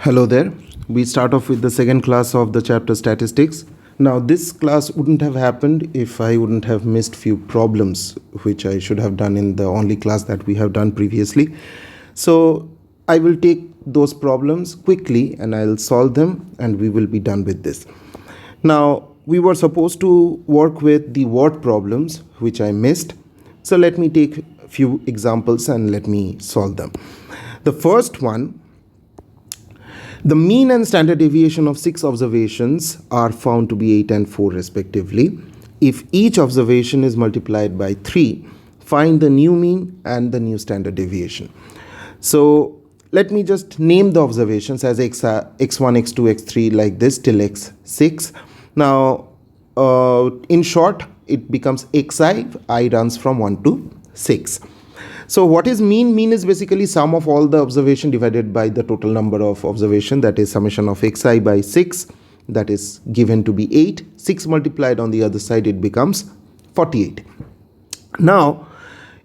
Hello there. We start off with the second class of the chapter statistics. Now this class wouldn't have happened if I wouldn't have missed few problems which I should have done in the only class that we have done previously. So I will take those problems quickly and I'll solve them and we will be done with this. Now we were supposed to work with the word problems which I missed. So let me take a few examples and let me solve them. The first one, the mean and standard deviation of 6 observations are found to be 8 and 4 respectively. If each observation is multiplied by 3, find the new mean and the new standard deviation. So let me just name the observations as x1, x2, x3 like this till x6. Now in short it becomes xi, I runs from 1 to 6. So what is mean? Mean is basically sum of all the observation divided by the total number of observation, that is summation of xi by 6, that is given to be 8. 6 multiplied on the other side, it becomes 48. Now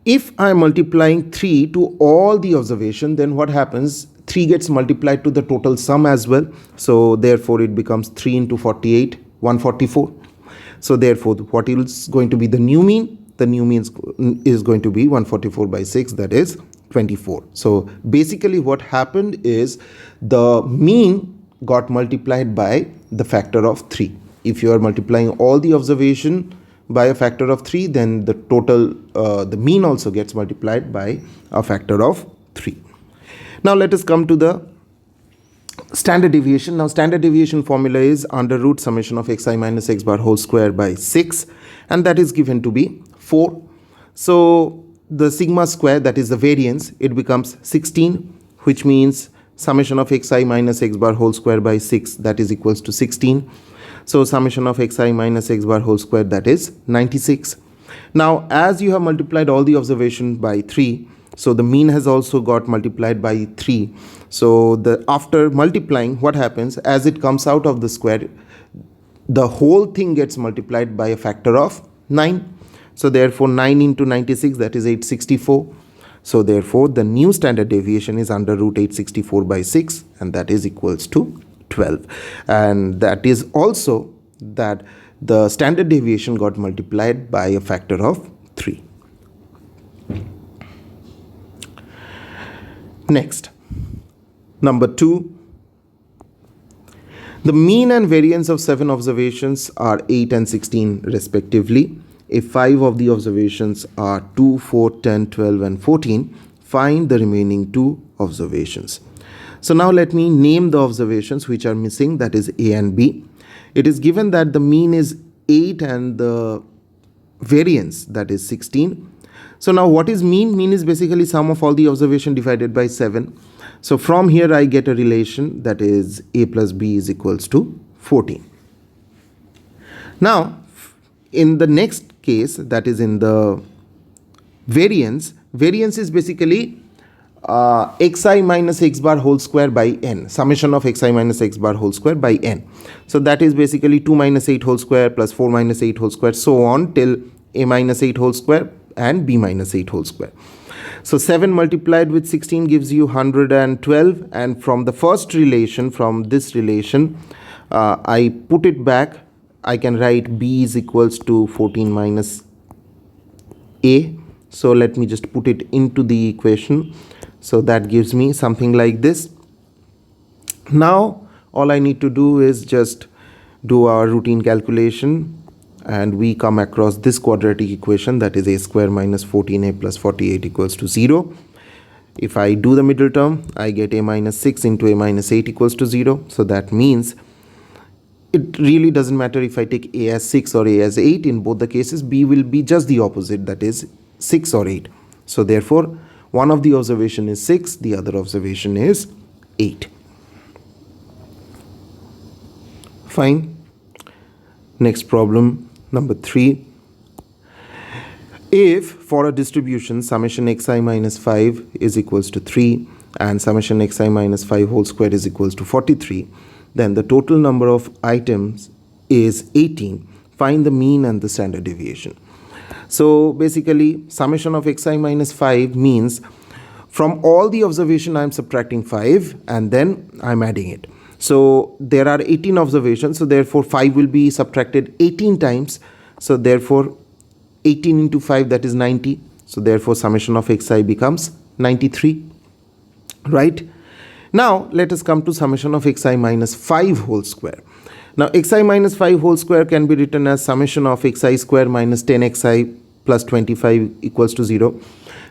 if I am multiplying 3 to all the observation, then what happens? 3 gets multiplied to the total sum as well. So therefore it becomes 3 into 48, 144. So therefore what is going to be the new mean? The new mean is going to be 144 by 6, that is 24. So basically what happened is the mean got multiplied by the factor of 3. If you are multiplying all the observation by a factor of 3, then the total, the mean also gets multiplied by a factor of 3. Now let us come to the standard deviation. Now standard deviation formula is under root summation of xi minus x bar whole square by 6, and that is given to be 4. So the sigma square, that is the variance, it becomes 16, which means summation of xi minus x bar whole square by 6, that is equals to 16. So summation of xi minus x bar whole square, that is 96. Now as you have multiplied all the observation by 3, so the mean has also got multiplied by 3. So after multiplying, what happens? As it comes out of the square, the whole thing gets multiplied by a factor of 9. So therefore 9 into 96, that is 864. So therefore the new standard deviation is under root 864 by 6, and that is equals to 12. And that is also that the standard deviation got multiplied by a factor of 3. Next, number 2. The mean and variance of 7 observations are 8 and 16 respectively. If 5 of the observations are 2, 4, 10, 12 and 14, find the remaining 2 observations. So now let me name the observations which are missing, that is A and B. It is given that the mean is 8 and the variance, that is 16. So now what is mean? Mean is basically sum of all the observation divided by 7. So from here I get a relation, that is A plus B is equals to 14. Now in the next case, that is in the variance is basically xi minus x bar whole square by n, summation of xi minus x bar whole square by n. So that is basically 2 minus 8 whole square plus 4 minus 8 whole square, so on till a minus 8 whole square and b minus 8 whole square. So 7 multiplied with 16 gives you 112, and from the first relation, from this relation, I put it back. I can write b is equals to 14 minus a. So let me just put it into the equation. So that gives me something like this. Now all I need to do is just do our routine calculation, and we come across this quadratic equation, that is a square minus 14a plus 48 equals to 0. If I do the middle term, I get a minus 6 into a minus 8 equals to 0. So that means it really doesn't matter if I take a as 6 or a as 8. In both the cases, b will be just the opposite, that is 6 or 8. So therefore one of the observation is 6, the other observation is 8. Fine. Next problem, number 3. If for a distribution summation xi minus 5 is equals to 3 and summation xi minus 5 whole square is equals to 43, then the total number of items is 18. Find the mean and the standard deviation. So basically summation of xi minus 5 means From all the observation, I'm subtracting 5 and then I'm adding it. So there are 18 observations, so therefore 5 will be subtracted 18 times. So therefore 18 into 5, that is 90. So therefore summation of xi becomes 93, right? Now let us come to summation of xi minus 5 whole square. Now xi minus 5 whole square can be written as summation of xi square minus 10xi plus 25 equals to 0.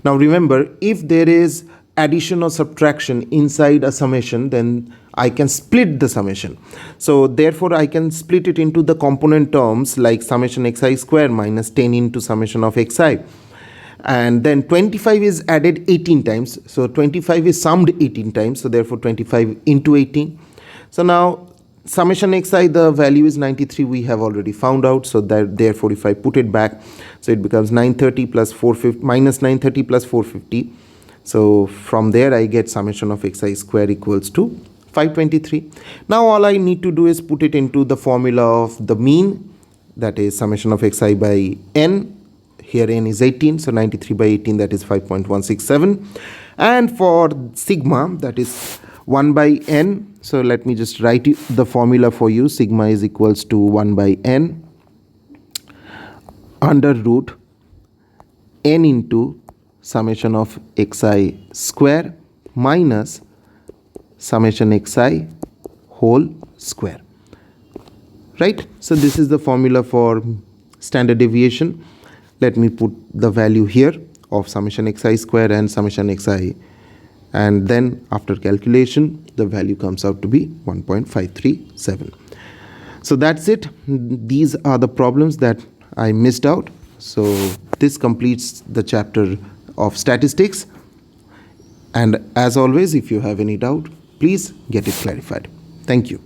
Now remember, if there is addition or subtraction inside a summation, then I can split the summation. So therefore I can split it into the component terms like summation xi square minus 10 into summation of xi. And then 25 is added 18 times. So 25 is summed 18 times. So therefore 25 into 18. So now summation xi, the value is 93, we have already found out. So that therefore if I put it back, so it becomes 930 plus 450 minus 930 plus 450. So from there I get summation of xi square equals to 523. Now all I need to do is put it into the formula of the mean, that is summation of xi by n. Here n is 18, so 93 by 18, that is 5.167. And for sigma, that is 1 by n. So let me just write the formula for you. Sigma is equals to 1 by n under root n into summation of xi square minus summation xi whole square, right? So this is the formula for standard deviation. Let me put the value here of summation xi square and summation xi, and then after calculation the value comes out to be 1.537. So that's it. These are the problems that I missed out. So this completes the chapter of statistics, and as always, if you have any doubt, please get it clarified. Thank you.